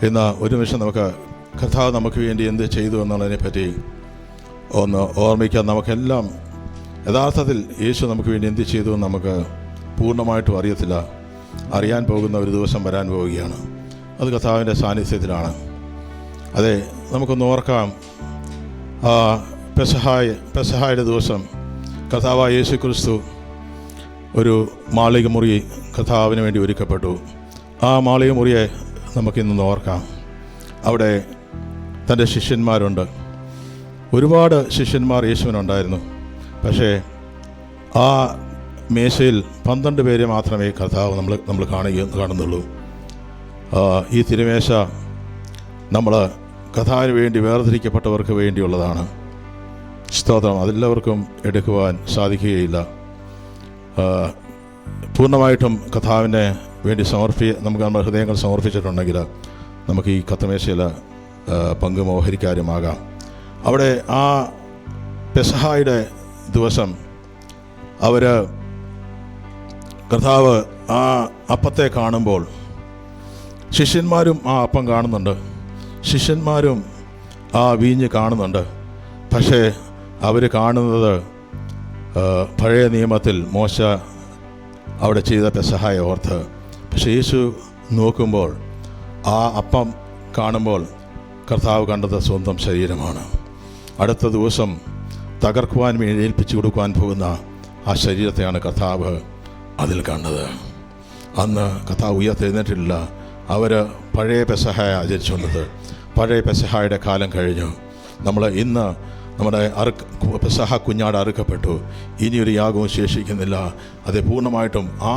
ഇന്ന് ഒരു നിമിഷം നമുക്ക് കർത്താവ് നമുക്ക് വേണ്ടി എന്ത് ചെയ്തു എന്നുള്ളതിനെ പറ്റി ഒന്ന് ഓർമ്മിക്കാൻ. നമുക്കെല്ലാം യഥാർത്ഥത്തിൽ യേശു നമുക്ക് വേണ്ടി എന്ത് ചെയ്തു എന്ന് നമുക്ക് പൂർണ്ണമായിട്ടും അറിയത്തില്ല. അറിയാൻ പോകുന്ന ഒരു ദിവസം വരാൻ പോവുകയാണ്. അത് കർത്താവിൻ്റെ സാന്നിധ്യത്തിലാണ്. അതെ, നമുക്കൊന്ന് ഓർക്കാം. പെസഹായുടെ ദിവസം കർത്താവായ യേശു ക്രിസ്തു ഒരു മാളിക മുറി കർത്താവിന് വേണ്ടി ഒരുക്കപ്പെട്ടു. ആ മാളിക മുറിയെ നമുക്കിന്ന് ഓർക്കാം. അവിടെ തൻ്റെ ശിഷ്യന്മാരുണ്ട്. ഒരുപാട് ശിഷ്യന്മാർ യേശുവിനുണ്ടായിരുന്നു. പക്ഷേ ആ മേശയിൽ 12 പേരെ മാത്രമേ കർത്താവ് നമ്മൾ കാണുന്നുള്ളൂ. ഈ തിരുമേശ നമ്മൾ കർത്താവിന് വേണ്ടി വേർതിരിക്കപ്പെട്ടവർക്ക് വേണ്ടിയുള്ളതാണ്. സ്തോത്രം. അതെല്ലാവർക്കും എടുക്കുവാൻ സാധിക്കുകയില്ല. പൂർണ്ണമായിട്ടും കർത്താവിന് വേണ്ടി നമുക്ക് നമ്മുടെ ഹൃദയങ്ങൾ സമർപ്പിച്ചിട്ടുണ്ടെങ്കിൽ നമുക്ക് ഈ കത്തമേശയിൽ പങ്കുമോഹരിക്കാരുമാകാം. അവിടെ ആ പെസഹായുടെ ദിവസം കർത്താവ് ആ അപ്പത്തെ കാണുമ്പോൾ ശിഷ്യന്മാരും ആ അപ്പം കാണുന്നുണ്ട്, ശിഷ്യന്മാരും ആ വീഞ്ഞ് കാണുന്നുണ്ട്. പക്ഷേ അവർ കാണുന്നത് പഴയ നിയമത്തിൽ മോശ അവിടെ ചെയ്ത പെസഹായെ ഓർത്ത്. പക്ഷേ യേശു നോക്കുമ്പോൾ ആ അപ്പം കാണുമ്പോൾ കർത്താവ് കണ്ടത് സ്വന്തം ശരീരമാണ്. അടുത്ത ദിവസം തകർക്കുവാൻ വേണ്ടി ഏൽപ്പിച്ചു കൊടുക്കുവാൻ പോകുന്ന ആ ശരീരത്തെയാണ് കർത്താവ് അതിൽ കണ്ടത്. അന്ന് കർത്താവ് ഉയർത്തെഴുന്നേറ്റില്ല. അവർ പഴയ പെസഹായ ആചരിച്ചുകൊണ്ടത്. പഴയ പെസഹായുടെ കാലം കഴിഞ്ഞു. ഇന്ന് നമ്മുടെ പെസഹ കുഞ്ഞാട് അറുക്കപ്പെട്ടു. ഇനിയൊരു യാഗവും ശേഷിക്കുന്നില്ല. അത് പൂർണ്ണമായിട്ടും ആ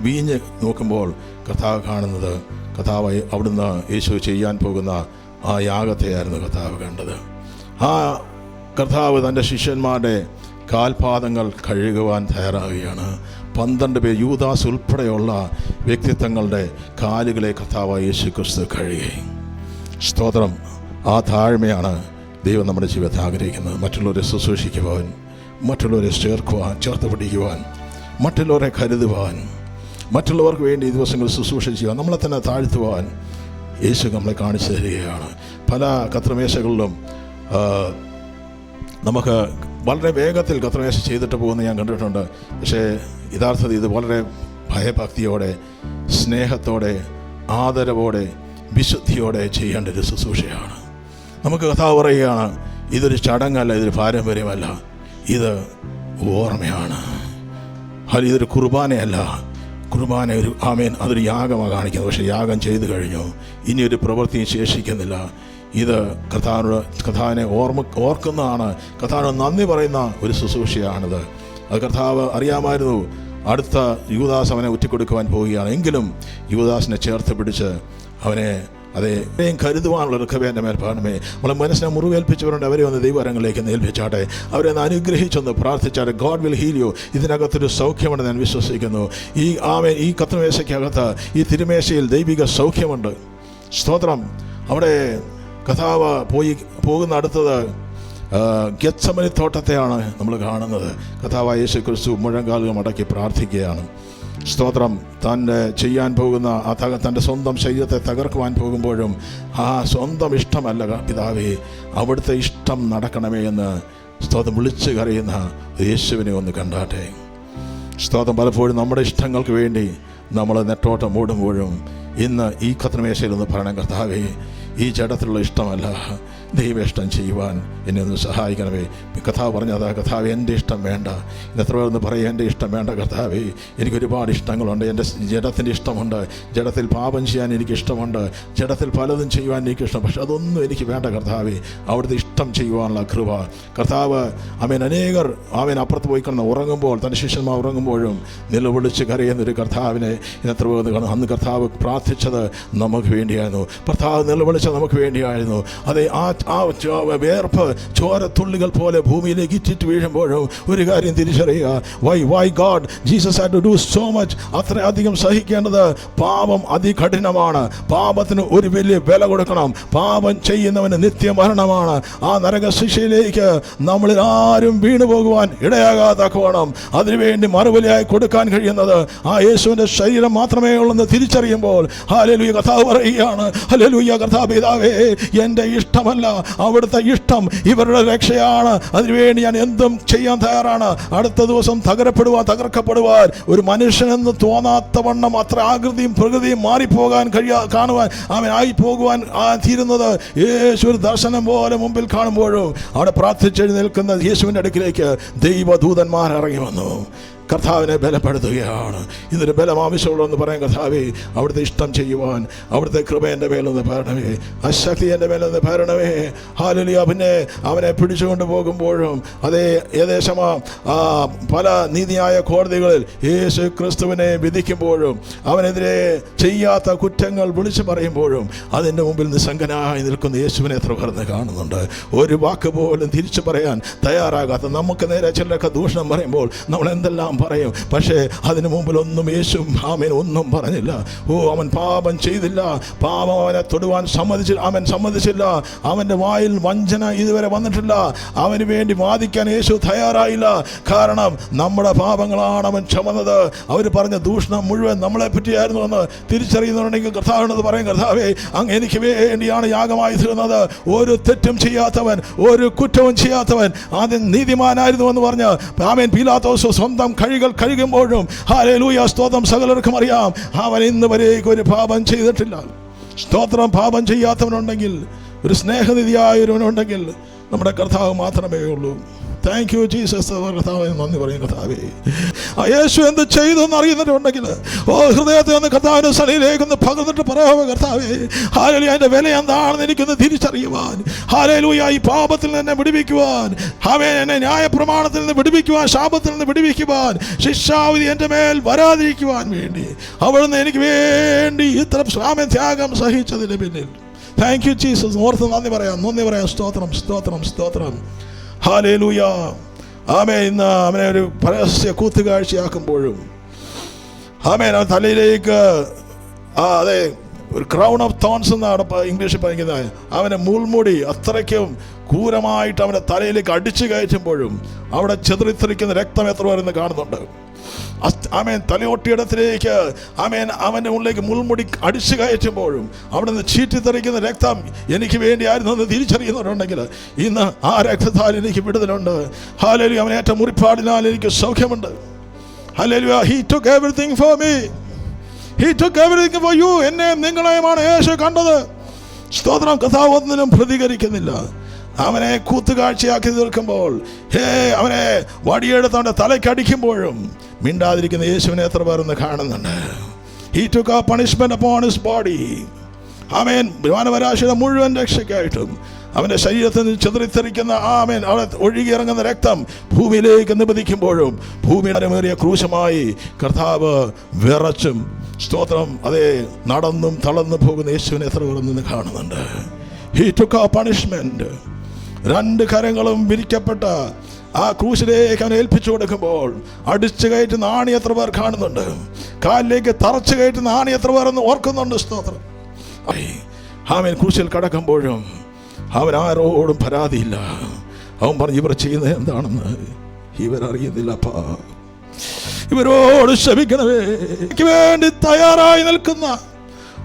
വീഞ്ഞ് നോക്കുമ്പോൾ കർത്താവ് കാണുന്നത് കർത്താവ് അവിടുന്ന് യേശു ചെയ്യാൻ പോകുന്ന ആ യാഗത്തെയായിരുന്നു കർത്താവ് കണ്ടത്. ആ കർത്താവ് തൻ്റെ ശിഷ്യന്മാരുടെ കാൽപാദങ്ങൾ കഴുകുവാൻ തയ്യാറാവുകയാണ്. 12 പേർ, യൂദാസ് ഉൾപ്പെടെയുള്ള വ്യക്തിത്വങ്ങളുടെ കാലുകളെ കർത്താവ് യേശു ക്രിസ്തു കഴുകി. സ്തോത്രം. ആ താഴ്മയാണ് ദൈവം നമ്മുടെ ജീവിതത്തെ ആഗ്രഹിക്കുന്നത്. മറ്റുള്ളവരെ ശുശ്രൂഷിക്കുവാൻ, മറ്റുള്ളവരെ ചേർത്ത് പിടിക്കുവാൻ, മറ്റുള്ളവരെ കരുതുവാൻ, മറ്റുള്ളവർക്ക് വേണ്ടി ഈ ദിവസങ്ങൾ ശുശ്രൂഷ ചെയ്യുവാൻ, നമ്മളെ തന്നെ താഴ്ത്തുവാൻ യേശു നമ്മളെ കാണിച്ചു തരികയാണ്. പല കത്രമേശകളിലും നമുക്ക് വളരെ വേഗത്തിൽ കത്രമേശ ചെയ്തിട്ട് പോകുന്നത് ഞാൻ കണ്ടിട്ടുണ്ട്. പക്ഷേ യഥാർത്ഥത്തിൽ ഇത് വളരെ ഭയഭക്തിയോടെ, സ്നേഹത്തോടെ, ആദരവോടെ, വിശുദ്ധിയോടെ ചെയ്യേണ്ട ഒരു ശുശ്രൂഷയാണ്. നമുക്ക് കർത്താവ് പറയുകയാണ്, ഇതൊരു ചടങ്ങല്ല, ഇതൊരു പാരമ്പര്യമല്ല, ഇത് ഓർമ്മയാണ്. ഇതൊരു കുർബാനയല്ല. കുർബാന അതൊരു യാഗമാണ് കാണിക്കുന്നത്. പക്ഷേ യാഗം ചെയ്തു കഴിഞ്ഞു. ഇനിയൊരു പ്രവൃത്തിയും ശേഷിക്കുന്നില്ല. ഇത് കർത്താവിനെ ഓർക്കുന്നതാണ്. കർത്താവിന് നന്ദി പറയുന്ന ഒരു ശുശ്രൂഷയാണിത്. അത് കർത്താവ് അറിയാമായിരുന്നു. അടുത്ത യൂദാസ് അവനെ ഒറ്റിക്കൊടുക്കുവാൻ പോവുകയാണ്. എങ്കിലും യൂദാസിനെ ചേർത്ത് പിടിച്ച് അവനെ കരുതുവാനുള്ള റിക്കവേൻ്റെ മേൽ പാടമേ. നമ്മളെ മനസ്സിനെ മുറിവേൽപ്പിച്ചവരുണ്ട്. അവരെ ഒന്ന് ദൈവകരങ്ങളിലേക്ക് ഏൽപ്പിച്ചാട്ടെ. അവരെ ഒന്ന് അനുഗ്രഹിച്ചൊന്ന് പ്രാർത്ഥിച്ചാട്ടെ. God will heal you. ഇതിനകത്തൊരു സൗഖ്യമുണ്ടെന്ന് ഞാൻ വിശ്വസിക്കുന്നു. ഈ കത്തമേശയ്ക്കകത്ത്, ഈ തിരുമേശയിൽ ദൈവിക സൗഖ്യമുണ്ട്. സ്തോത്രം. അവിടെ കർത്താവ് പോകുന്ന അടുത്തത് ഗെത്സമനി തോട്ടത്തെയാണ് നമ്മൾ കാണുന്നത്. കർത്താവായ യേശു ക്രിസ്തു മുഴങ്കാലുകൾ മടക്കി പ്രാർത്ഥിക്കുകയാണ്. സ്തോത്രം. തൻ്റെ ചെയ്യാൻ പോകുന്ന തൻ്റെ സ്വന്തം ശരീരത്തെ തകർക്കുവാൻ പോകുമ്പോഴും ആ സ്വന്തം ഇഷ്ടമല്ല പിതാവേ, അവിടുത്തെ ഇഷ്ടം നടക്കണമേ എന്ന് സ്തോത്രം വിളിച്ച് കരയുന്ന യേശുവിനെ ഒന്ന് കണ്ടാട്ടെ. സ്തോത്രം. പലപ്പോഴും നമ്മുടെ ഇഷ്ടങ്ങൾക്ക് വേണ്ടി നമ്മൾ നെട്ടോട്ടം ഓടുമ്പോഴും ഇന്ന് ഈ കത്തമേശയിൽ ഒന്ന് പറയണം, കർത്താവേ, ഈ ജഡത്തിലുള്ള ഇഷ്ടമല്ല, ദൈവ ഇഷ്ടം ചെയ്യുവാൻ എന്നെ ഒന്ന് സഹായിക്കണമേ. കർത്താവ് പറഞ്ഞതാ, കർത്താവ് എൻ്റെ ഇഷ്ടം വേണ്ട. എത്ര പേരൊന്ന് പറയുക, എൻ്റെ ഇഷ്ടം വേണ്ട കർത്താവേ, എനിക്കൊരുപാട് ഇഷ്ടങ്ങളുണ്ട്. എൻ്റെ ജഡത്തിൻ്റെ ഇഷ്ടമുണ്ട്. ജഡത്തിൽ പാപം ചെയ്യാൻ എനിക്കിഷ്ടമുണ്ട്. ജഡത്തിൽ പലതും ചെയ്യുവാൻ എനിക്കിഷ്ടം. പക്ഷെ അതൊന്നും എനിക്ക് വേണ്ട കർത്താവേ. അവിടുത്തെ ഇഷ്ടം ചെയ്യുവാനുള്ള കൃപ കർത്താവ് അനേകർ അപ്പുറത്ത് പോയി കിടന്ന് ഉറങ്ങുമ്പോൾ, തൻ്റെ ശിഷ്യന്മാർ ഉറങ്ങുമ്പോഴും നിലവിളിച്ച് കരയുന്നൊരു കർത്താവിനെ എത്ര പേർ കാണും. അന്ന് കർത്താവ് പ്രാർത്ഥിച്ചത് നമുക്ക് വേണ്ടിയായിരുന്നു. കർത്താവ് നിലവിളിച്ചത് നമുക്ക് വേണ്ടിയായിരുന്നു. അതെ, ആ വേർപ്പ് ചോരത്തുള്ളികൾ പോലെ ഭൂമിയിലേക്ക് ഇറ്റിട്ട് വീഴുമ്പോഴും ഒരു കാര്യം തിരിച്ചറിയുക, why God Jesus had to do so much. അത്രയധികം സഹിക്കേണ്ടത്. പാപം അതികഠിനമാണ്. പാപത്തിന് ഒരു വലിയ വില കൊടുക്കണം. പാപം ചെയ്യുന്നവന് നിത്യമരണമാണ്. ആ നരക ശിക്ഷയിലേക്ക് നമ്മളിൽ ആരും വീണു പോകുവാൻ ഇടയാകാതാക്കണം. അതിനുവേണ്ടി മറുപടിയായി കൊടുക്കാൻ കഴിയുന്നത് ആ യേശുവിൻ്റെ ശരീരം മാത്രമേ ഉള്ളെന്ന് തിരിച്ചറിയുമ്പോൾ ഹല്ലേലൂയ. കർത്താവ് പറയുകയാണ്, ഹല്ലേലൂയ, കർത്താവ് പിതാവേ, എൻ്റെ ഇഷ്ടമല്ല അവിടുത്തെ ഇഷ്ടം, ഇവരുടെ രക്ഷയാണ്. അതിനുവേണ്ടി ഞാൻ എന്തും ചെയ്യാൻ തയ്യാറാണ്. അടുത്ത ദിവസം തകർക്കപ്പെടുവാൻ ഒരു മനുഷ്യനെന്ന് തോന്നാത്ത വണ്ണം അത്ര ആകൃതിയും പ്രകൃതിയും മാറിപ്പോകാൻ കാണുവാൻ അവൻ ആയി പോകുവാൻ തീരുന്നത് യേശു ഒരു ദർശനം പോലെ മുമ്പിൽ കാണുമ്പോഴും അവിടെ പ്രാർത്ഥിച്ചെഴുന്നേൽക്കുന്ന യേശുവിൻ്റെ അടുക്കിലേക്ക് ദൈവദൂതന്മാർ ഇറങ്ങി വന്നു. കർത്താവിനെ ബലപ്പെടുത്തുകയാണ്. ഇന്നൊരു ബലം ആവശ്യമുള്ളതെന്ന് പറയാൻ, കർത്താവേ, അവിടുത്തെ ഇഷ്ടം ചെയ്യുവാൻ, അവിടുത്തെ കൃപ എൻ്റെ മേലൊന്ന് പകരണമേ, അശക്തി എൻ്റെ മേലൊന്ന് പകരണമേ. ഹല്ലേലൂയ. പിന്നെ അവനെ പിടിച്ചുകൊണ്ട് പോകുമ്പോഴും അതേ ഏകദേശം പല നീതിയായ കോടതികളിൽ യേശു ക്രിസ്തുവിനെ വിധിക്കുമ്പോഴും അവനെതിരെ ചെയ്യാത്ത കുറ്റങ്ങൾ വിളിച്ചു പറയുമ്പോഴും അതിൻ്റെ മുമ്പിൽ നിസ്സംഗനായി നിൽക്കുന്ന യേശുവിനെ എത്ര പേർ കാണുന്നുണ്ട്. ഒരു വാക്ക് പോലും തിരിച്ചു പറയാൻ തയ്യാറാകാത്ത നമുക്ക് നേരെ ചിലരൊക്കെ ദൂഷണം പറയുമ്പോൾ നമ്മൾ എന്തെല്ലാം പറയും. പക്ഷേ അതിനു മുമ്പിൽ ഒന്നും യേശു ഒന്നും പറഞ്ഞില്ല. അവൻ പാപം ചെയ്തില്ല, പാപം അവനെ തൊടുവാൻ സമ്മതിച്ചില്ല. അവൻ്റെ വായിൽ വഞ്ചന ഇതുവരെ വന്നിട്ടില്ല. അവന് വേണ്ടി വാദിക്കാൻ യേശു തയ്യാറായില്ല. കാരണം നമ്മുടെ പാപങ്ങളാണ് അവൻ ചുമന്നത്. അവർ പറഞ്ഞ ദൂഷണം മുഴുവൻ നമ്മളെ പറ്റിയായിരുന്നു എന്ന് തിരിച്ചറിയുന്നുണ്ടെങ്കിൽ കർത്താവിനത് പറയും, കർത്താവേ, അങ്ങ് എനിക്ക് വേണ്ടിയാണ് യാഗമായി തീർന്നത്. ഒരു തെറ്റും ചെയ്യാത്തവൻ, ഒരു കുറ്റവും ചെയ്യാത്തവൻ, ആദ്യം നീതിമാനായിരുന്നു എന്ന് പറഞ്ഞ് പീലാത്തോസ് സ്വന്തം കഴികൾ കഴുകുമ്പോഴും, ഹല്ലേലൂയ, സ്തോത്രം, സകലർക്കും അറിയാം അവൻ ഇന്ന് വരേക്കും ഒരു പാപം ചെയ്തിട്ടില്ല. സ്തോത്രം. പാപം ചെയ്യാത്തവനുണ്ടെങ്കിൽ, ഒരു സ്നേഹനിധിയായവനുണ്ടെങ്കിൽ നമ്മുടെ കർത്താവ് മാത്രമേ ഉള്ളൂ. Thank you Jesus. കർത്താവേ, നന്ദി പറയും. കർത്താവേ, യേശു എന്ത് ചെയ്തു എന്ന് അറിയുന്നവരുണ്ടെങ്കിൽ ഹൃദയത്തെ ഒന്ന് കർത്താവിൻ്റെ സന്നിധിയിലേക്കൊന്ന് പകർന്നിട്ട് പറയാമോ, കർത്താവേ, ഹല്ലേലൂയ, എൻ്റെ വില എന്താണെന്ന് എനിക്കൊന്ന് തിരിച്ചറിയുവാൻ, ഹല്ലേലൂയ, ഈ പാപത്തിൽ നിന്ന് വിടുവിക്കുവാൻ, എന്നെ ന്യായപ്രമാണത്തിൽ നിന്ന് വിടുവിക്കുവാൻ, ശാപത്തിൽ നിന്ന് വിടുവിക്കുവാൻ, ശിക്ഷാവിധി എൻ്റെ മേൽ വരാതിരിക്കുവാൻ വേണ്ടി അവിടുന്ന് എനിക്ക് വേണ്ടി ഇത്ര ത്യാഗം സഹിച്ചതിന് പിന്നിൽ താങ്ക് യു ജീസസ്. ഓർത്ത് നന്ദി പറയാം. സ്തോത്രം, സ്തോത്രം, സ്തോത്രം. ഹല്ലേലൂയ. ആമേൻ. ഇന്ന് അവനെ ഒരു പരസ്യ കൂത്തുകാഴ്ചയാക്കുമ്പോഴും അവൻ തലയിലേക്ക് അതെ ഒരു ക്രൗൺ ഓഫ് തോൺസ് എന്നാണ് ഇംഗ്ലീഷിൽ പറയുന്നത്, അവനെ മുൾമുടി അത്രയ്ക്കും ക്രൂരമായിട്ട് അവൻ്റെ തലയിലേക്ക് അടിച്ചു കയറ്റുമ്പോഴും അവിടെ ചെതറിത്തെറിക്കുന്ന രക്തം എത്ര പേരെന്ന് കാണുന്നുണ്ട്. തലയോട്ടിയിടത്തിലേക്ക് അവൻ്റെ ഉള്ളിലേക്ക് മുൾമുടി അടിച്ചു കയറ്റുമ്പോഴും അവിടെ നിന്ന് ചീറ്റിത്തെറിക്കുന്ന രക്തം എനിക്ക് വേണ്ടിയായിരുന്നു എന്ന് തിരിച്ചറിയുന്നവരുണ്ടെങ്കിൽ ഇന്ന് ആ രക്തത്താൽ എനിക്ക് വിടുതലുണ്ട്. ഹല്ലേലൂയ. അവനേറ്റ മുറിപ്പാടിനാൽ എനിക്ക് സൗഖ്യമുണ്ട്. Hallelujah. He took everything for me. He took everything for you. എന്നെ നിങ്ങളെയുമാണ് യേശു കണ്ടത്. സ്തോത്രം. കർത്താവ് ഒന്നിനും പ്രതികരിക്കുന്നില്ല. അവനെ കൂത്തുകാഴ്ചയാക്കി തീർക്കുമ്പോൾ, അവനെ വടിയെടുത്ത് അവൻ്റെ തലയ്ക്കടിക്കുമ്പോഴും മിണ്ടാതിരിക്കുന്ന യേശുവിനെ എത്ര പേരെന്ന് കാണുന്നുണ്ട്. He took a punishment upon his body. മാനവരാശിയുടെ മുഴുവൻ രക്ഷയ്ക്കായിട്ടും അവൻ്റെ ശരീരത്തിൽ നിന്ന് ചിതറിത്തെറിക്കുന്ന അവിടെ ഒഴുകിയിറങ്ങുന്ന രക്തം ഭൂമിയിലേക്ക് നിപതിക്കുമ്പോഴും ഭൂമിയേറിയ ക്രൂശമായി കർത്താവ് വിറച്ചും, സ്തോത്രം, അതേ, നടന്നും തളർന്നു പോകുന്ന യേശുവിനെ എത്ര പേർ നിന്ന് കാണുന്നുണ്ട്. He took a punishment. രണ്ട് കരങ്ങളും വിരിക്കപ്പെട്ട ആ ക്രൂശിലേക്ക് അവനെ ഏൽപ്പിച്ചു കൊടുക്കുമ്പോൾ അടിച്ചു കയറ്റുന്ന ആണി എത്ര പേർ കാണുന്നുണ്ട്? കാലിലേക്ക് തറച്ചു കയറ്റുന്ന ആണി എത്ര പേർ എന്ന് ഓർക്കുന്നുണ്ട്? സ്തോത്രം. അവൻ ക്രൂശിൽ കടക്കുമ്പോഴും അവൻ ആരോടും പരാതിയില്ല. അവൻ പറഞ്ഞു, ഇവർ ചെയ്യുന്നത് എന്താണെന്ന് ഇവരറിയുന്നില്ലപ്പാ, ഇവരോട് ക്ഷമിക്കണമേ. എനിക്ക് വേണ്ടി തയ്യാറായി നിൽക്കുന്ന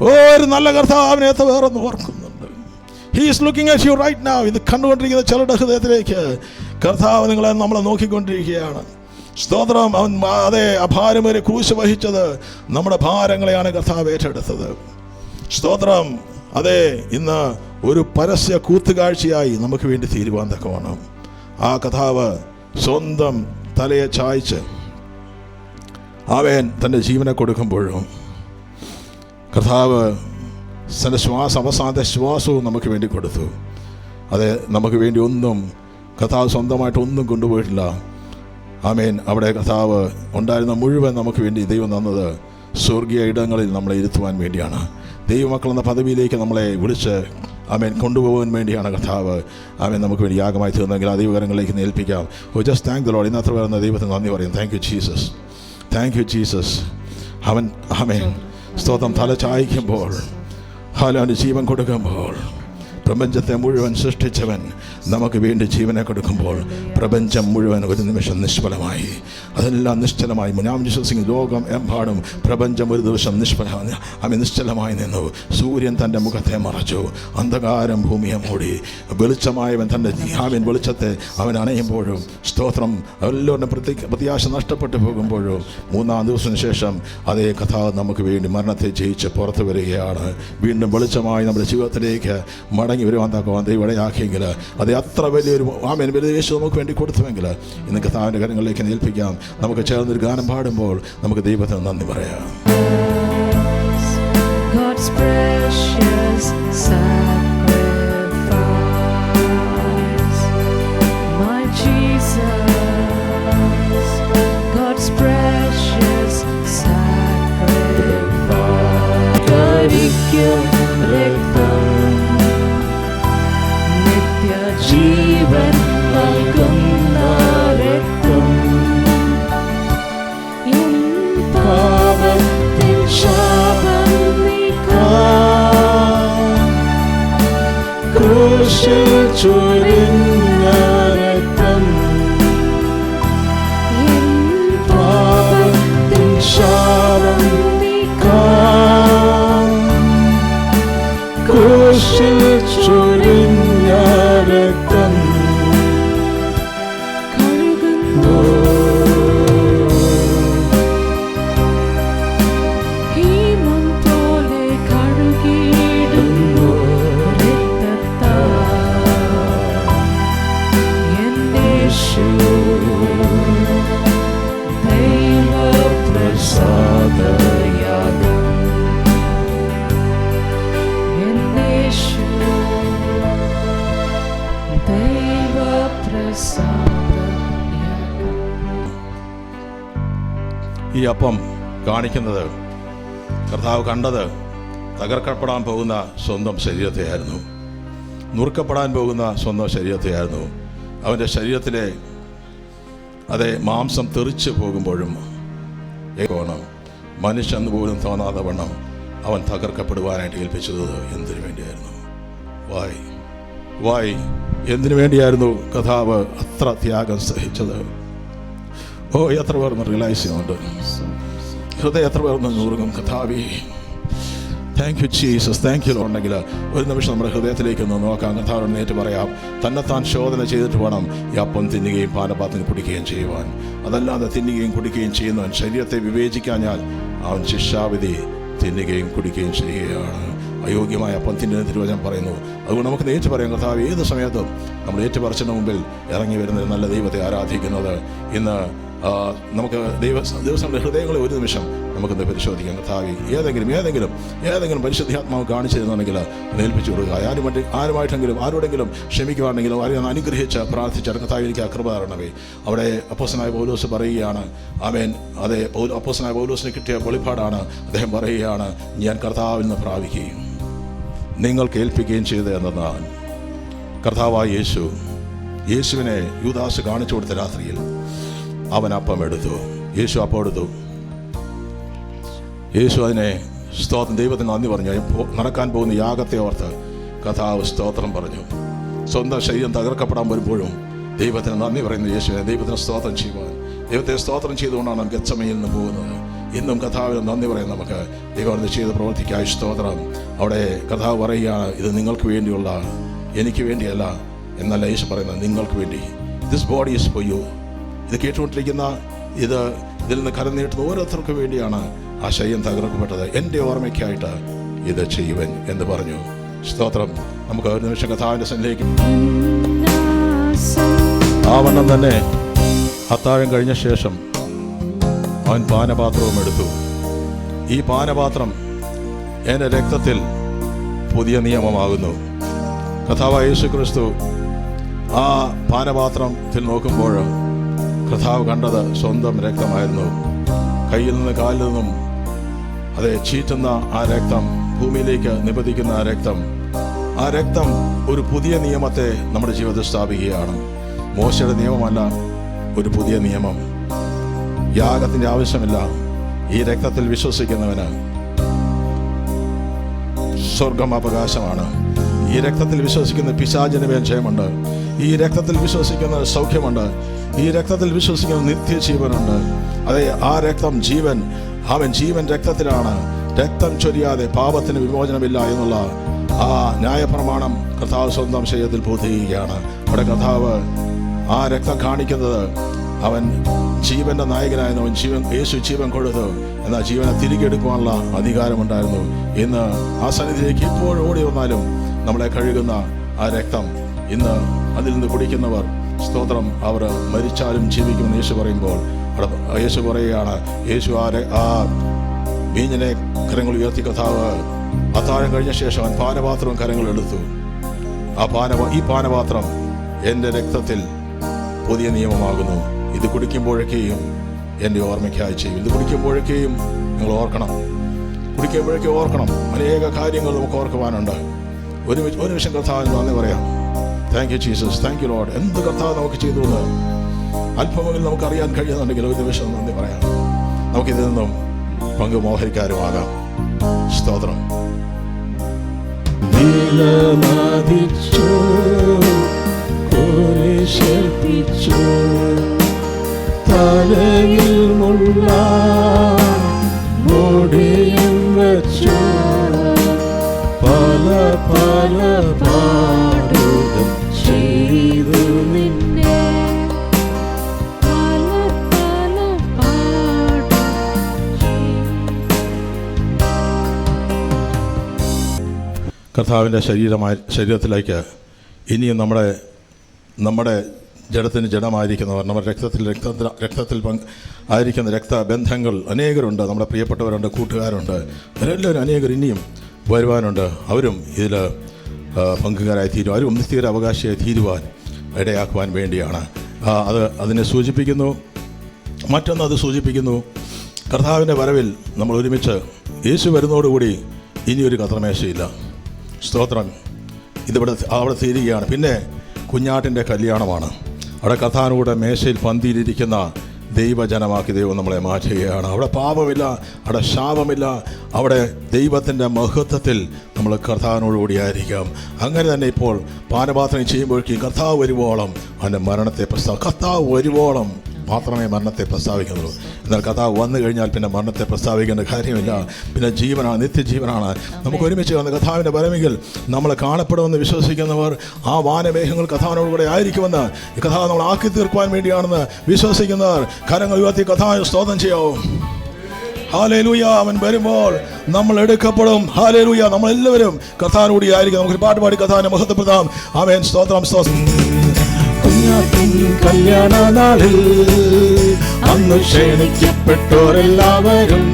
ഒരു നല്ല കർത്താവിനെ എത്ര പേരെന്ന് ഓർക്കുന്നുണ്ട്. He is looking at you right now. ഇത് കണ്ടുകൊണ്ടിരിക്കുന്ന ചിലരുടെ ഹൃദയത്തിലേക്ക് കർത്താവ് നമ്മളെ നോക്കിക്കൊണ്ടിരിക്കുകയാണ്. സ്തോത്രം. അവൻ അതേ അഭാരം വരെ ക്രൂശ് വഹിച്ചത് നമ്മുടെ ഭാരങ്ങളെയാണ് കർത്താവ് ഏറ്റെടുത്തത്. സ്തോത്രം. അതെ, ഇന്ന് ഒരു പരസ്യ കൂത്തുകാഴ്ചയായി നമുക്ക് വേണ്ടി തീരുവാൻ തക്കവണ്ണം ആ കർത്താവ് സ്വന്തം തലയെ ചായ്ച്ച് അവൻ തൻ്റെ ജീവനെ കൊടുക്കുമ്പോഴും കർത്താവ് തൻ്റെ അവസാനത്തെ ശ്വാസവും നമുക്ക് വേണ്ടി കൊടുത്തു. അതെ, നമുക്ക് വേണ്ടി ഒന്നും കർത്താവ് സ്വന്തമായിട്ട് ഒന്നും കൊണ്ടുപോയിട്ടില്ല. അവിടെ കർത്താവ് ഉണ്ടായിരുന്ന മുഴുവൻ നമുക്ക് വേണ്ടി ദൈവം തന്നത് സ്വർഗീയ ഇടങ്ങളിൽ നമ്മളെ ഇരുത്തുവാൻ വേണ്ടിയാണ്. ദൈവമക്കൾ എന്ന പദവിയിലേക്ക് നമ്മളെ വിളിച്ച് കൊണ്ടുപോകാൻ വേണ്ടിയാണ് കർത്താവ് നമുക്ക് വേണ്ടി യാഗമായി തീർന്നെങ്കിൽ ആ ദൈവകരങ്ങളിലേക്ക് ഏൽപ്പിക്കാം. Just thank the Lord. ഇന്നത്ര വരുന്ന ദൈവത്തിന് നന്ദി പറയും. Thank you Jesus. Thank you Jesus. അവൻ സ്തോത്രം തല ചായ്ക്കുമ്പോൾ, അവന് ജീവൻ കൊടുക്കുമ്പോൾ പ്രപഞ്ചത്തെ മുഴുവൻ സൃഷ്ടിച്ചവൻ നമുക്ക് വേണ്ടി ജീവനെ കൊടുക്കുമ്പോൾ പ്രപഞ്ചം മുഴുവൻ ഒരു നിമിഷം നിഷ്ഫലമായി. അതെല്ലാം നിശ്ചലമായി. ഞാൻ വിശ്വസിക്കുന്നു ലോകം എമ്പാടും പ്രപഞ്ചം ഒരു ദിവസം നിശ്ചലമായി നിന്നു. സൂര്യൻ തൻ്റെ മുഖത്തെ മറച്ചു, അന്ധകാരം ഭൂമിയെ മൂടി. വെളിച്ചമായവൻ തൻ്റെ വെളിച്ചത്തെ അവൻ അണയുമ്പോഴും സ്തോത്രം എല്ലാവരുടെ പ്രത്യാശ നഷ്ടപ്പെട്ടു പോകുമ്പോഴും 3-ാം ദിവസത്തിന് ശേഷം അതേ കഥ നമുക്ക് വേണ്ടി മരണത്തെ ജയിച്ച് പുറത്തു വരികയാണ്. വീണ്ടും വെളിച്ചമായി നമ്മുടെ ജീവിതത്തിലേക്ക് മടങ്ങി വരുവാൻ തക്കവാൻ ദൈവം ഇടയാക്കിയെങ്കിൽ അത് അത്ര വലിയൊരു വലിയ യേശു നമുക്ക് വേണ്ടി കൊടുത്തുവെങ്കിൽ ഇന്ന് കഥാവിൻ്റെ കാര്യങ്ങളിലേക്ക് ഏൽപ്പിക്കാം. നമുക്ക് ചേർന്നൊരു ഗാനം പാടുമ്പോൾ നമുക്ക് ദൈവത്തിന് നന്ദി പറയാം. God's precious sacrifice, my Jesus. God's precious sacrifice, കരിക്കും രക്തം നിത്യജീവൻ നൽകുന്ന രക്തം, എൻ പാപത്തിൻ ശാപം ക്രൂശിൽ ചൊരിഞ്ഞ രക്തം, എൻ പാപത്തിൻ ശാപം ക്രൂശിൽ ചൊരിഞ്ഞ രക്തം കഴുകുന്നു. ഹീമം പോലെ കഴുകിയിടുന്നു രക്തത്താൽ എൻ യേശു. ദൈവപ്രസാദയാഗം എൻ യേശു, ദൈവപ്രസാദയാഗം. ഈ അപ്പം കാണിക്കുന്നത് കർത്താവ് കണ്ടത് തകർക്കപ്പെടാൻ പോകുന്ന സ്വന്തം ശരീരത്തെയായിരുന്നു, നുറുക്കപ്പെടാൻ പോകുന്ന സ്വന്തം ശരീരത്തെയായിരുന്നു. അവൻ്റെ ശരീരത്തിലെ അതേ മാംസം തെറിച്ച് പോകുമ്പോഴും മനുഷ്യന്ന് പോലും തോന്നാതെ വണ്ണം അവൻ തകർക്കപ്പെടുവാനായിട്ട് ഏൽപ്പിച്ചത് എന്തിനു വേണ്ടിയായിരുന്നു? വായ് എന്തിനു വേണ്ടിയായിരുന്നു കഥാവ് അത്ര ത്യാഗം സഹിച്ചത്? എത്ര പേർന്ന് റിയലൈസ് ചെയ്യുന്നുണ്ട്? ഹൃദയം എത്ര പേർന്ന് നുറുങ്ങും? കഥാവി thank you Jesus, thank you ഉണ്ടെങ്കിൽ ഒരു നിമിഷം നമ്മുടെ ഹൃദയത്തിലേക്ക് ഒന്ന് നോക്കാം. കഥാവിനോട് നേരിട്ട് പറയാം, തന്നെത്താൻ ശോധന ചെയ്തിട്ട് വേണം ഈ അപ്പം തിന്നുകയും പാനപാത്രം കുടിക്കുകയും ചെയ്യുവാൻ. അതല്ലാതെ തിന്നുകയും കുടിക്കുകയും ചെയ്യുന്നവൻ ശരീരത്തെ വിവേചിക്കാഞ്ഞാൽ അവൻ ശിക്ഷാവിധി തിന്നുകയും കുടിക്കുകയും ചെയ്യുകയാണ്. അയോഗ്യമായ അപ്പം തിന്നുന്ന തിരുവചനം പറയുന്നു. അതുകൊണ്ട് നമുക്ക് നേരിട്ട് പറയാം, കർത്താവ് ഏത് സമയത്തും നമ്മൾ ഏറ്റുപറച്ചിന് മുമ്പിൽ ഇറങ്ങി വരുന്ന നല്ല ദൈവത്തെ ആരാധിക്കുന്നത് ഇന്ന് നമുക്ക് ദിവസങ്ങളുടെ ഹൃദയങ്ങളെ ഒരു നിമിഷം നമുക്കൊന്ന് പരിശോധിക്കാം. കർത്താവി ഏതെങ്കിലും പരിശുദ്ധാത്മാവ് കാണിച്ചു തരുന്നുണ്ടെങ്കിൽ ഏൽപ്പിച്ചു കൊടുക്കുക. ആരുമായിട്ടെങ്കിലും ആരോടെങ്കിലും ക്ഷമിക്കുവാണെങ്കിലും ആരെയും അനുഗ്രഹിച്ച് പ്രാർത്ഥിച്ച് കർത്താവി എനിക്ക് കൃപ തരണമേ. അവിടെ അപ്പോസ്തലനായ പൗലോസ് പറയുകയാണ്, ആമേൻ. അതെ, അപ്പോസ്തലനായ പൗലോസിന് കിട്ടിയ വെളിപ്പാടാണ്. അദ്ദേഹം പറയുകയാണ്, ഞാൻ കർത്താവിൽ നിന്ന് പ്രാപിക്കുകയും നിങ്ങൾക്ക് ഏൽപ്പിക്കുകയും ചെയ്തത് എന്നതാണ്. കർത്താവായ യേശുവിനെ യൂദാസ് കാണിച്ചു കൊടുത്ത രാത്രിയിൽ അവൻ അപ്പം എടുത്തു. യേശു അപ്പം എടുത്തു. യേശു അതിനെ സ്തോത്രം ദൈവത്തിന് നന്ദി പറഞ്ഞു. നടക്കാൻ പോകുന്ന യാഗത്തെ ഓർത്ത് കഥാവ് സ്തോത്രം പറഞ്ഞു. സ്വന്തം ശരീരം തകർക്കപ്പെടാൻ വരുമ്പോഴും ദൈവത്തിന് നന്ദി പറയുന്നു. യേശുവിനെ ദൈവത്തിന് സ്തോത്രം ചെയ്യുവാൻ, ദൈവത്തെ സ്തോത്രം ചെയ്തുകൊണ്ടാണ് ഗെത്സമനയിൽ നിന്ന് പോകുന്നത്. ഇന്നും കഥാവിന് നന്ദി പറയാം. നമുക്ക് ദൈവം ചെയ്ത പ്രവർത്തിക്കായി സ്തോത്രം. അവിടെ കഥാവ് പറയുകയാണ്, ഇത് നിങ്ങൾക്ക് വേണ്ടിയുള്ള, എനിക്ക് വേണ്ടിയല്ല എന്നല്ല യേശു പറയുന്നത്, നിങ്ങൾക്ക് വേണ്ടി. This body is for you. ഇത് കേട്ടുകൊണ്ടിരിക്കുന്ന ഇതിൽ നിന്ന് കരം നീട്ടുന്ന ഓരോരുത്തർക്കും വേണ്ടിയാണ് ആ ശരീരം തകർക്കപ്പെട്ടത്. എൻ്റെ ഓർമ്മയ്ക്കായിട്ട് ഇത് ചെയ്യുവൻ എന്ന് പറഞ്ഞു. സ്തോത്രം. നമുക്ക് ഒരു നിമിഷം കഥാവിൻ്റെ സന്നിധിയിലേക്ക് ആവണ്ണം തന്നെ അത്താഴം കഴിഞ്ഞ ശേഷം അവൻ പാനപാത്രവും എടുത്തു. ഈ പാനപാത്രം എൻ്റെ രക്തത്തിൽ പുതിയ നിയമമാകുന്നു. കർത്താവായ യേശുക്രിസ്തു ആ പാനപാത്രത്തിൽ നോക്കുമ്പോൾ കർത്താവ് കണ്ടത് സ്വന്തം രക്തമായിരുന്നു. കയ്യിൽ നിന്ന് കാലിൽ നിന്നും അതെ ചീറ്റുന്ന ആ രക്തം, ഭൂമിയിലേക്ക് നിപതിക്കുന്ന ആ രക്തം ഒരു പുതിയ നിയമത്തെ നമ്മുടെ ജീവിതത്തിൽ സ്ഥാപിക്കുകയാണ്. മോശയുടെ നിയമമല്ല, ഒരു പുതിയ നിയമം. യാഗത്തിൻ്റെ ആവശ്യമില്ല. ഈ രക്തത്തിൽ വിശ്വസിക്കുന്നവന് സ്വർഗം അവകാശമാണ്. ഈ രക്തത്തിൽ വിശ്വസിക്കുന്ന പിശാചിന് മേൽ ജയമുണ്ട്. ഈ രക്തത്തിൽ വിശ്വസിക്കുന്ന സൗഖ്യമുണ്ട്. ഈ രക്തത്തിൽ വിശ്വസിക്കുന്ന നിത്യജീവനുണ്ട്. അതെ, ആ രക്തം ജീവൻ. അവൻ ജീവൻ രക്തത്തിലാണ്. രക്തം ചൊരിയാതെ പാപത്തിന് വിമോചനമില്ല എന്നുള്ള ആ ന്യായപ്രമാണം കർത്താവ് സ്വന്തം ശരീരത്തിൽ പൂർത്തീകരിക്കുകയാണ്. അവിടെ കർത്താവ് ആ രക്തം കാണിക്കുന്നത് അവൻ ജീവന്റെ നായകനായിരുന്നു. യേശു ജീവൻ കൊടുത്തു. എന്നാൽ ജീവനെ തിരികെ എടുക്കുവാനുള്ള അധികാരമുണ്ടായിരുന്നു. ഇന്ന് ആ സന്നിധിയിലേക്ക് ഇപ്പോഴും ഓടി വന്നാലും നമ്മളെ കഴുകുന്ന ആ രക്തം ഇന്ന് അതിൽ നിന്ന് കുടിക്കുന്നവർ സ്തോത്രം, അവർ മരിച്ചാലും ജീവിക്കുമെന്ന് യേശു പറയുമ്പോൾ യേശു പറയുകയാണ്, യേശു ആ വീഞ്ഞിനെ കരങ്ങൾ ഉയർത്തി കർത്താവ് അത്താഴം കഴിഞ്ഞ ശേഷം അവൻ പാനപാത്രവും കരങ്ങൾ എടുത്തു. ഈ പാനപാത്രം എൻ്റെ രക്തത്തിൽ പുതിയ നിയമമാകുന്നു. ഇത് കുടിക്കുമ്പോഴൊക്കെയും എൻ്റെ ഓർമ്മയ്ക്കായി ചെയ്യും. ഇത് കുടിക്കുമ്പോഴൊക്കെയും നിങ്ങൾ ഓർക്കണം. കുടിക്കുമ്പോഴേക്കും ഓർക്കണം. അനേക കാര്യങ്ങൾ നമുക്ക് ഓർക്കുവാനുണ്ട്. ഒരു നിമിഷം കർത്താവിന് നന്ദി പറയാം. Thank you Jesus, thank U Lord. എന്ത് കർത്താവ് നമുക്ക് ചെയ്തു എന്ന് അല്പമെങ്കിലും നമുക്ക് അറിയാൻ കഴിയുന്നുണ്ടെങ്കിൽ ഒരു നിമിഷം നന്ദി പറയാം. നമുക്കിതിൽ നിന്നും പങ്ക് മോഹരിക്കാരുമാകാം. സ്തോത്രം. വിലമതിച്ചു കുരിശേൽപ്പിച്ചു തലയിൽ മുള്ള മുടിയും വെച്ചു പല പല പാടുകൾ ചെയ്തു നിന്നെ കർത്താവിൻ്റെ ശരീരത്തിലേക്ക് ഇനിയും നമ്മുടെ ജഡത്തിന് ജഡമായിരിക്കുന്നവർ, നമ്മുടെ രക്തത്തിൽ ആയിരിക്കുന്ന രക്തബന്ധങ്ങൾ അനേകരുണ്ട്. നമ്മുടെ പ്രിയപ്പെട്ടവരുണ്ട്, കൂട്ടുകാരുണ്ട്, അവരെല്ലാവരും അനേകർ ഇനിയും വരുവാനുണ്ട്. അവരും ഇതിൽ പങ്കുകാരായി തീരും. അവരും നിത്യര അവകാശിയായി തീരുവാൻ ഇടയാക്കുവാൻ വേണ്ടിയാണ് അതിനെ സൂചിപ്പിക്കുന്നു. മറ്റൊന്ന് അത് സൂചിപ്പിക്കുന്നു, കർത്താവിൻ്റെ വരവിൽ നമ്മൾ ഒരുമിച്ച് യേശു വരുന്നതോടുകൂടി ഇനിയൊരു കർത്തൃമേശയില്ല. സ്തോത്രം. അവിടെ തീരുകയാണ്. പിന്നെ കുഞ്ഞാട്ടിൻ്റെ കല്യാണമാണ്. അവിടെ കർത്താവിനൂടെ മേശയിൽ പന്തിയിലിരിക്കുന്ന ദൈവജനമാക്കി ദൈവം നമ്മളെ മാറ്റുകയാണ്. അവിടെ പാപമില്ല, അവിടെ ശാപമില്ല. അവിടെ ദൈവത്തിൻ്റെ മഹത്വത്തിൽ നമ്മൾ കർത്താവിനോടുകൂടി ആയിരിക്കാം. അങ്ങനെ തന്നെ ഇപ്പോൾ പാനപാത്രം ചെയ്യുമ്പോഴേക്കും കർത്താവ് വരുവോളം അവൻ്റെ മരണത്തെ കർത്താവ് വരുവോളം മാത്രമേ മരണത്തെ പ്രസ്താവിക്കുന്നുള്ളൂ. എന്നാൽ കർത്താവ് വന്നു കഴിഞ്ഞാൽ പിന്നെ മരണത്തെ പ്രസ്താവിക്കേണ്ട കാര്യമില്ല. പിന്നെ ജീവനാണ്, നിത്യജീവനാണ്. നമുക്ക് ഒരുമിച്ച് വന്ന് കർത്താവിൻ്റെ വരമെങ്കിൽ നമ്മൾ കാണപ്പെടുമെന്ന് വിശ്വസിക്കുന്നവർ ആ വാനമേഘങ്ങൾ കർത്താവിനോടുകൂടെ ആയിരിക്കുമെന്ന്, കർത്താവ് നമ്മൾ ആക്കി തീർക്കുവാൻ വേണ്ടിയാണെന്ന് വിശ്വസിക്കുന്നവർ കരങ്ങൾ ഉയർത്തി കർത്താവിനെ സ്തോത്രം ചെയ്യാവും. ഹല്ലേലൂയ. അവൻ വരുമ്പോൾ നമ്മൾ എടുക്കപ്പെടും. ഹല്ലേലൂയ. നമ്മളെല്ലാവരും കർത്താവിനോടുകൂടി ആയിരിക്കും. നമുക്ക് പാട്ട് പാടി കർത്താവിനെ മഹത്വപ്പെടുത്താം. ആമേൻ. സ്തോത്രം, സ്തോത്രം. കല്യാണ നാളിൽ അന്ന് ക്ഷണിക്കപ്പെട്ടോരെല്ലാവരും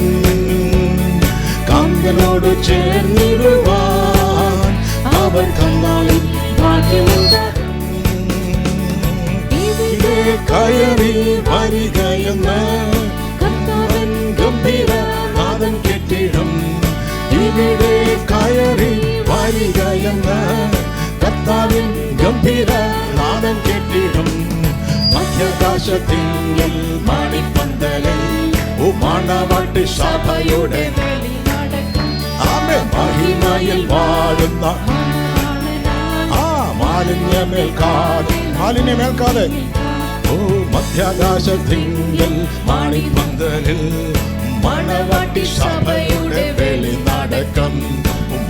കാന്തനോട് ചേർന്നിടുവാൻ അവർ കന്നാളിൽ കയറി വരികയെന്ന് കർത്താവൻ ഗംഭീര നാദം കെട്ടിടും. ഇവിടെ കയറി വരികയെന്ന് കർത്താവിൻ ഗംഭീര നാദം കെട്ടിടും. മധ്യാകാശത്തിൽ മണിപ്പന്തലിൽ മണവാട്ടി സഭയുടെ മഹിമയിൽ വാഴുന്ന മാലിന്യമേൽക്കാതെ മധ്യാകാശത്തിൽ മണിപ്പന്തലിൽ മണവാട്ടി സഭയുടെ വെളി നടക്കം.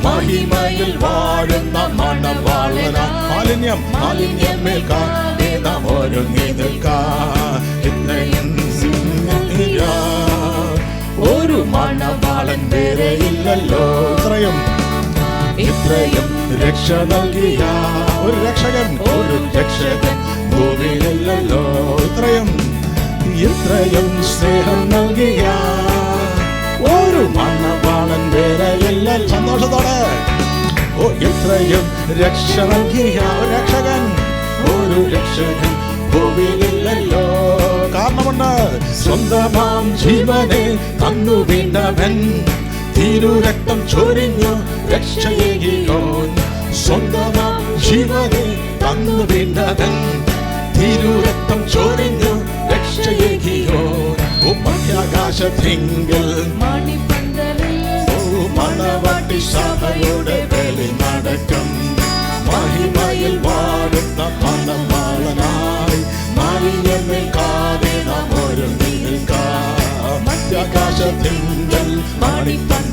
മഹിമയിൽ വാഴുന്ന മണവാളന മാലിന്യമേൽക്കാതെ നാം ഒരുങ്ങി നിൽക്കാം. ഒരു മണവാളൻ വേറെയില്ലല്ലോ. ഇത്രയും രക്ഷ നൽകിയ ഒരു രക്ഷകൻ ഭൂമിയിലില്ലല്ലോ. ഇത്രയും സ്നേഹം നൽകിയ ഒരു മണവാളൻ വേറെയില്ലല്ലോ. സന്തോഷത്തോടെ ഇത്രയും രക്ഷ നൽകിയ ഒരു രക്ഷകൻ ഭൂമിയിലില്ലല്ലോ. കാരണമുണ്ട്. സ്വന്തമാം ജീവനെ തന്നു വീണ്ടവൻ തിരുരക്തം ചൊരിഞ്ഞു രക്ഷയേകിയോ. സ്വന്തമാം ജീവനെ തന്നു വീണ്ടവൻ തിരുരക്തം ചൊരിഞ്ഞു രക്ഷയേകിയോ. മധ്യാകാശത്തിങ്കിൽ മണവാട്ടി സഭയുടെ വെളി നടക്കും. മണവാളനായി മാലിന്യം നിൽക്കാതെ നാം ഒരുങ്ങി നിൽക്കാം. മധ്യാകാശത്തിങ്കൽ മണിപ്പന്ത്